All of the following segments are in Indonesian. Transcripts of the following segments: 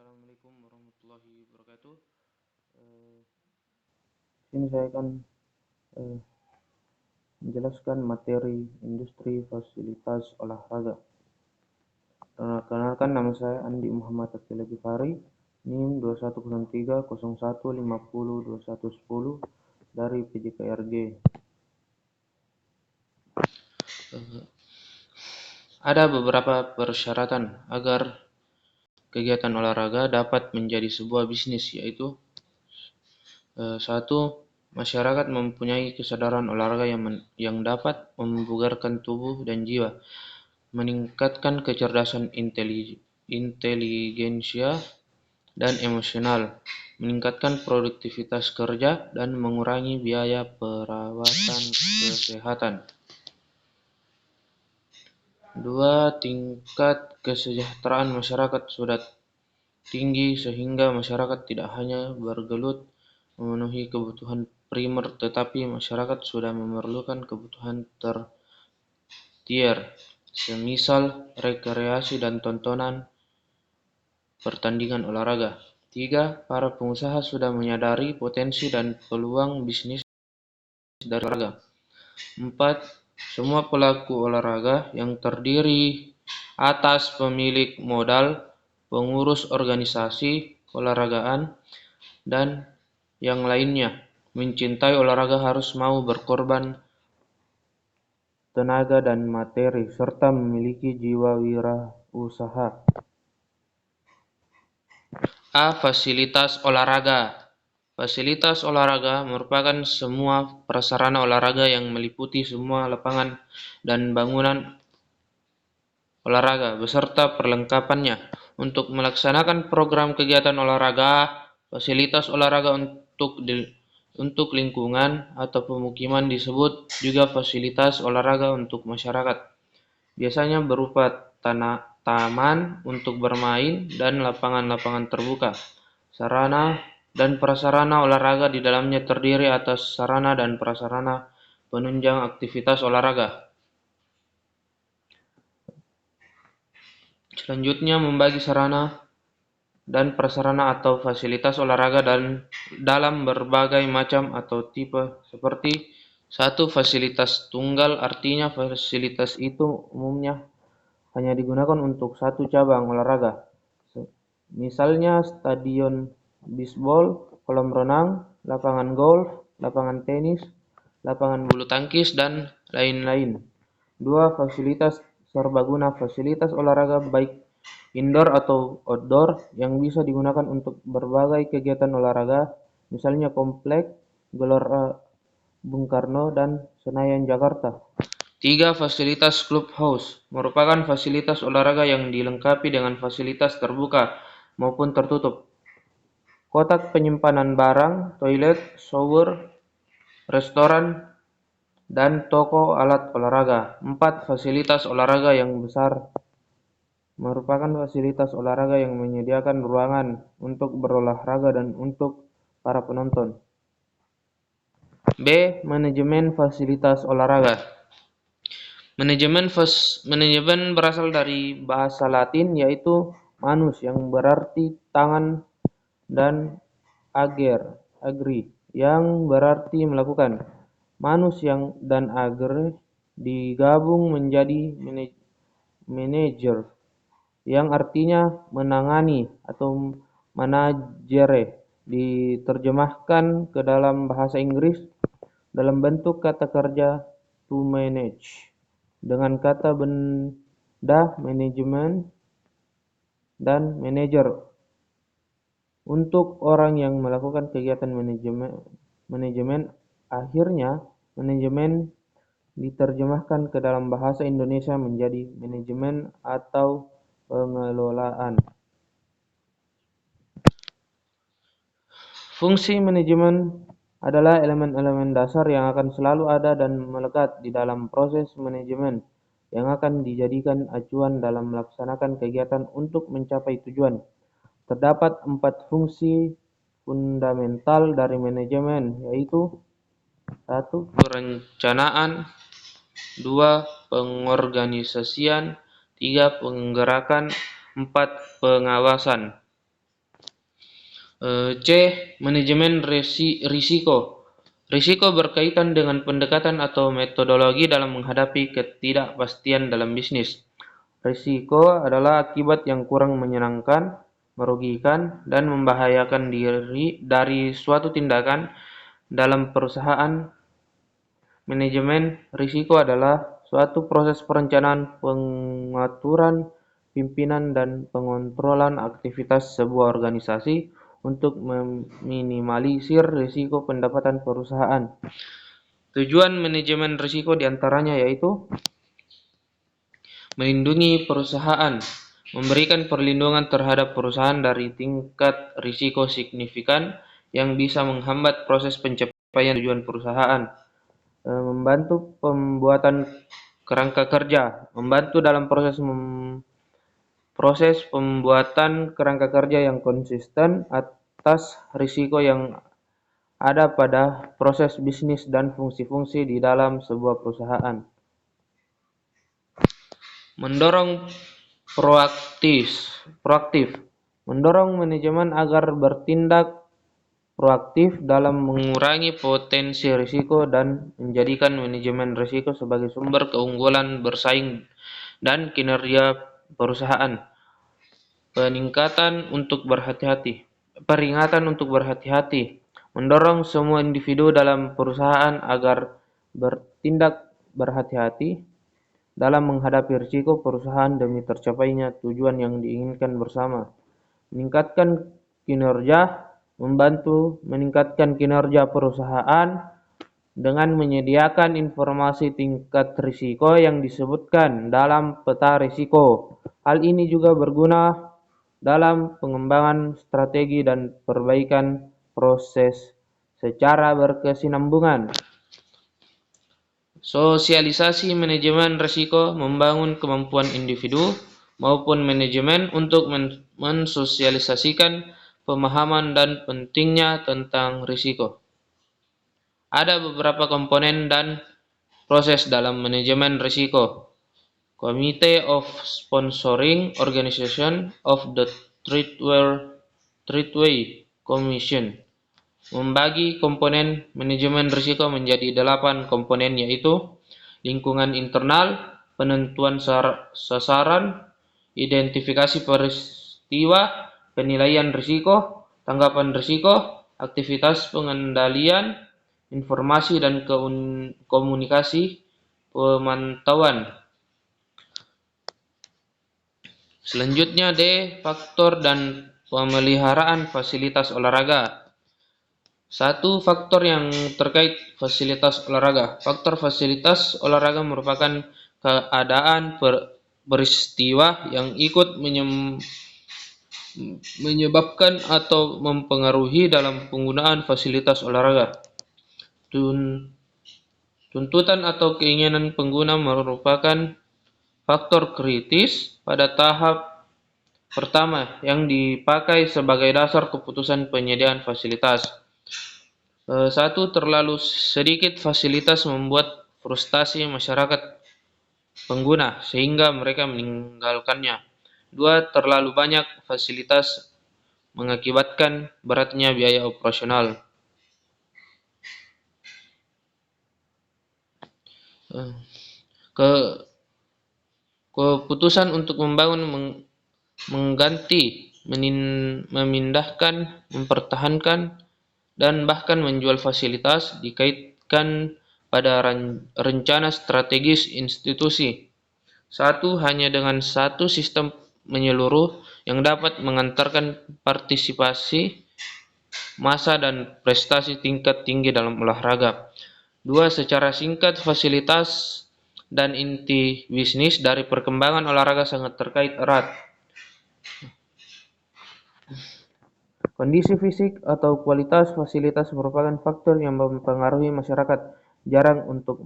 Assalamualaikum warahmatullahi wabarakatuh. Sini saya akan menjelaskan materi industri fasilitas olahraga. Perkenalkan, nama saya Andi Muhammad Attila Gifari, NIM 210301502110 dari PJKRG. Ada beberapa persyaratan agar kegiatan olahraga dapat menjadi sebuah bisnis, yaitu 1. Masyarakat mempunyai kesadaran olahraga yang dapat membugarkan tubuh dan jiwa, meningkatkan kecerdasan inteligensia dan emosional, meningkatkan produktivitas kerja, dan mengurangi biaya perawatan kesehatan. 2. Tingkat kesejahteraan masyarakat sudah tinggi sehingga masyarakat tidak hanya bergelut memenuhi kebutuhan primer, tetapi masyarakat sudah memerlukan kebutuhan tersier, semisal rekreasi dan tontonan pertandingan olahraga. 3. Para pengusaha sudah menyadari potensi dan peluang bisnis dari olahraga. 4. Semua pelaku olahraga yang terdiri atas pemilik modal, pengurus organisasi keolahragaan, dan yang lainnya mencintai olahraga harus mau berkorban tenaga dan materi, serta memiliki jiwa wirausaha. A. Fasilitas olahraga. Fasilitas olahraga merupakan semua prasarana olahraga yang meliputi semua lapangan dan bangunan olahraga beserta perlengkapannya. Untuk melaksanakan program kegiatan olahraga, fasilitas olahraga untuk lingkungan atau pemukiman disebut juga fasilitas olahraga untuk masyarakat. Biasanya berupa taman untuk bermain dan lapangan-lapangan terbuka. Sarana dan prasarana olahraga di dalamnya terdiri atas sarana dan prasarana penunjang aktivitas olahraga. Selanjutnya, membagi sarana dan prasarana atau fasilitas olahraga dalam berbagai macam atau tipe, seperti 1. Fasilitas tunggal, artinya fasilitas itu umumnya hanya digunakan untuk satu cabang olahraga. Misalnya stadion bisbol, kolam renang, lapangan golf, lapangan tenis, lapangan bulu tangkis, dan lain-lain. 2. Fasilitas serbaguna, fasilitas olahraga baik indoor atau outdoor yang bisa digunakan untuk berbagai kegiatan olahraga, misalnya komplek Gelora Bung Karno dan Senayan, Jakarta. 3. Fasilitas clubhouse merupakan fasilitas olahraga yang dilengkapi dengan fasilitas terbuka maupun tertutup, kotak penyimpanan barang, toilet, shower, restoran, dan toko alat olahraga. 4. Fasilitas olahraga yang besar merupakan fasilitas olahraga yang menyediakan ruangan untuk berolahraga dan untuk para penonton. B. Manajemen fasilitas olahraga. Manajemen berasal dari bahasa Latin, yaitu manus yang berarti tangan dan agere yang berarti melakukan. Manus dan agere digabung menjadi manager yang artinya menangani atau managere. Diterjemahkan ke dalam bahasa Inggris dalam bentuk kata kerja to manage dengan kata benda manajemen dan manager untuk orang yang melakukan kegiatan manajemen. Akhirnya, manajemen diterjemahkan ke dalam bahasa Indonesia menjadi manajemen atau pengelolaan. Fungsi manajemen adalah elemen-elemen dasar yang akan selalu ada dan melekat di dalam proses manajemen yang akan dijadikan acuan dalam melaksanakan kegiatan untuk mencapai tujuan. Terdapat 4 fungsi fundamental dari manajemen, yaitu 1. Perencanaan, 2. Pengorganisasian, 3. Penggerakan, 4. Pengawasan. C. Manajemen risiko. Risiko berkaitan dengan pendekatan atau metodologi dalam menghadapi ketidakpastian dalam bisnis. Risiko adalah akibat yang kurang menyenangkan, merugikan, dan membahayakan diri dari suatu tindakan dalam perusahaan. Manajemen risiko adalah suatu proses perencanaan, pengaturan, pimpinan, dan pengontrolan aktivitas sebuah organisasi untuk meminimalisir risiko pendapatan perusahaan. Tujuan manajemen risiko diantaranya yaitu melindungi perusahaan, memberikan perlindungan terhadap perusahaan dari tingkat risiko signifikan yang bisa menghambat proses pencapaian tujuan perusahaan, membantu pembuatan kerangka kerja, membantu dalam proses pembuatan kerangka kerja yang konsisten atas risiko yang ada pada proses bisnis dan fungsi-fungsi di dalam sebuah perusahaan. Mendorong proaktif, mendorong manajemen agar bertindak proaktif dalam mengurangi potensi risiko dan menjadikan manajemen risiko sebagai sumber keunggulan bersaing dan kinerja perusahaan. Peringatan untuk berhati-hati, mendorong semua individu dalam perusahaan agar bertindak berhati-hati dalam menghadapi risiko perusahaan demi tercapainya tujuan yang diinginkan bersama. Meningkatkan kinerja, membantu meningkatkan kinerja perusahaan dengan menyediakan informasi tingkat risiko yang disebutkan dalam peta risiko. Hal ini juga berguna dalam pengembangan strategi dan perbaikan proses secara berkesinambungan. Sosialisasi manajemen risiko, membangun kemampuan individu maupun manajemen untuk mensosialisasikan pemahaman dan pentingnya tentang risiko. Ada beberapa komponen dan proses dalam manajemen risiko. Committee of Sponsoring Organization of the Treatway Commission membagi komponen manajemen risiko menjadi 8 komponen, yaitu lingkungan internal, penentuan sasaran, identifikasi peristiwa, penilaian risiko, tanggapan risiko, aktivitas pengendalian, informasi dan komunikasi, pemantauan. Selanjutnya D. Faktor dan pemeliharaan fasilitas olahraga. 1. Faktor yang terkait fasilitas olahraga. Faktor fasilitas olahraga merupakan keadaan peristiwa yang ikut menyebabkan atau mempengaruhi dalam penggunaan fasilitas olahraga. Tuntutan atau keinginan pengguna merupakan faktor kritis pada tahap pertama yang dipakai sebagai dasar keputusan penyediaan fasilitas. 1. Terlalu sedikit fasilitas membuat frustasi masyarakat pengguna sehingga mereka meninggalkannya. 2. Terlalu banyak fasilitas mengakibatkan beratnya biaya operasional. Keputusan untuk membangun, mengganti, memindahkan, mempertahankan, dan bahkan menjual fasilitas dikaitkan pada rencana strategis institusi. 1. Hanya dengan satu sistem menyeluruh yang dapat mengantarkan partisipasi massa dan prestasi tingkat tinggi dalam olahraga. 2. Secara singkat, fasilitas dan inti bisnis dari perkembangan olahraga sangat terkait erat. Kondisi fisik atau kualitas fasilitas merupakan faktor yang mempengaruhi masyarakat jarang untuk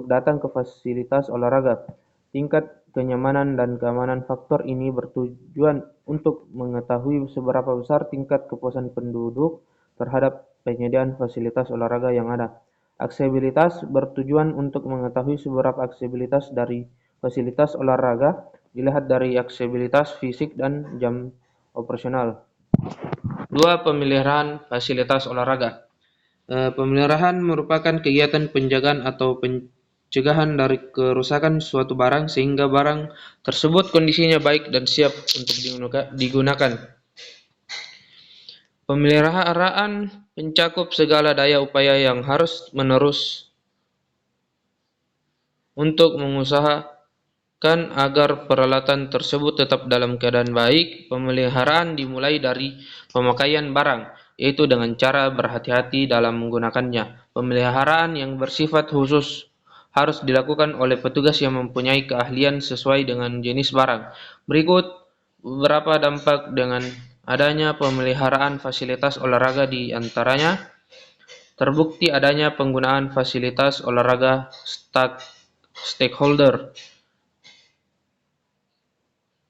datang ke fasilitas olahraga. Tingkat kenyamanan dan keamanan faktor ini bertujuan untuk mengetahui seberapa besar tingkat kepuasan penduduk terhadap penyediaan fasilitas olahraga yang ada. Aksesibilitas bertujuan untuk mengetahui seberapa aksesibilitas dari fasilitas olahraga dilihat dari aksesibilitas fisik dan jam operasional. 2. Pemeliharaan fasilitas olahraga. Pemeliharaan merupakan kegiatan penjagaan atau pencegahan dari kerusakan suatu barang sehingga barang tersebut kondisinya baik dan siap untuk digunakan. Pemeliharaan mencakup segala daya upaya yang harus menerus untuk mengusahakan agar peralatan tersebut tetap dalam keadaan baik. Pemeliharaan dimulai dari pemakaian barang, yaitu dengan cara berhati-hati dalam menggunakannya. Pemeliharaan yang bersifat khusus harus dilakukan oleh petugas yang mempunyai keahlian sesuai dengan jenis barang. Berikut beberapa dampak dengan adanya pemeliharaan fasilitas olahraga, di antaranya terbukti adanya penggunaan fasilitas olahraga stakeholder.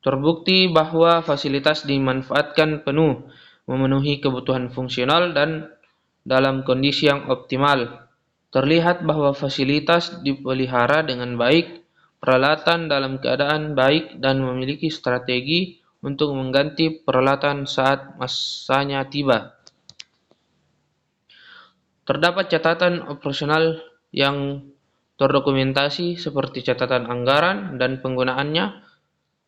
Terbukti bahwa fasilitas dimanfaatkan penuh, memenuhi kebutuhan fungsional dan dalam kondisi yang optimal. Terlihat bahwa fasilitas dipelihara dengan baik, peralatan dalam keadaan baik, dan memiliki strategi untuk mengganti peralatan saat masanya tiba. Terdapat catatan operasional yang terdokumentasi seperti catatan anggaran dan penggunaannya,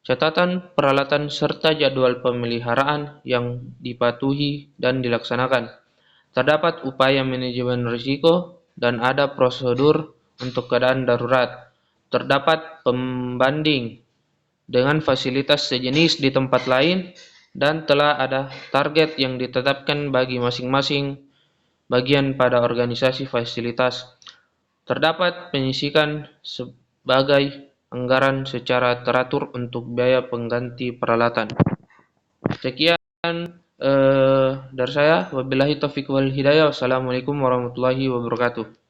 catatan peralatan, serta jadwal pemeliharaan yang dipatuhi dan dilaksanakan. Terdapat upaya manajemen risiko dan ada prosedur untuk keadaan darurat. Terdapat pembanding dengan fasilitas sejenis di tempat lain dan telah ada target yang ditetapkan bagi masing-masing bagian pada organisasi fasilitas. Terdapat penyisikan sebagai anggaran secara teratur untuk biaya pengganti peralatan. Sekian dari saya. Wabillahi taufiq wal hidayah. Wassalamualaikum warahmatullahi wabarakatuh.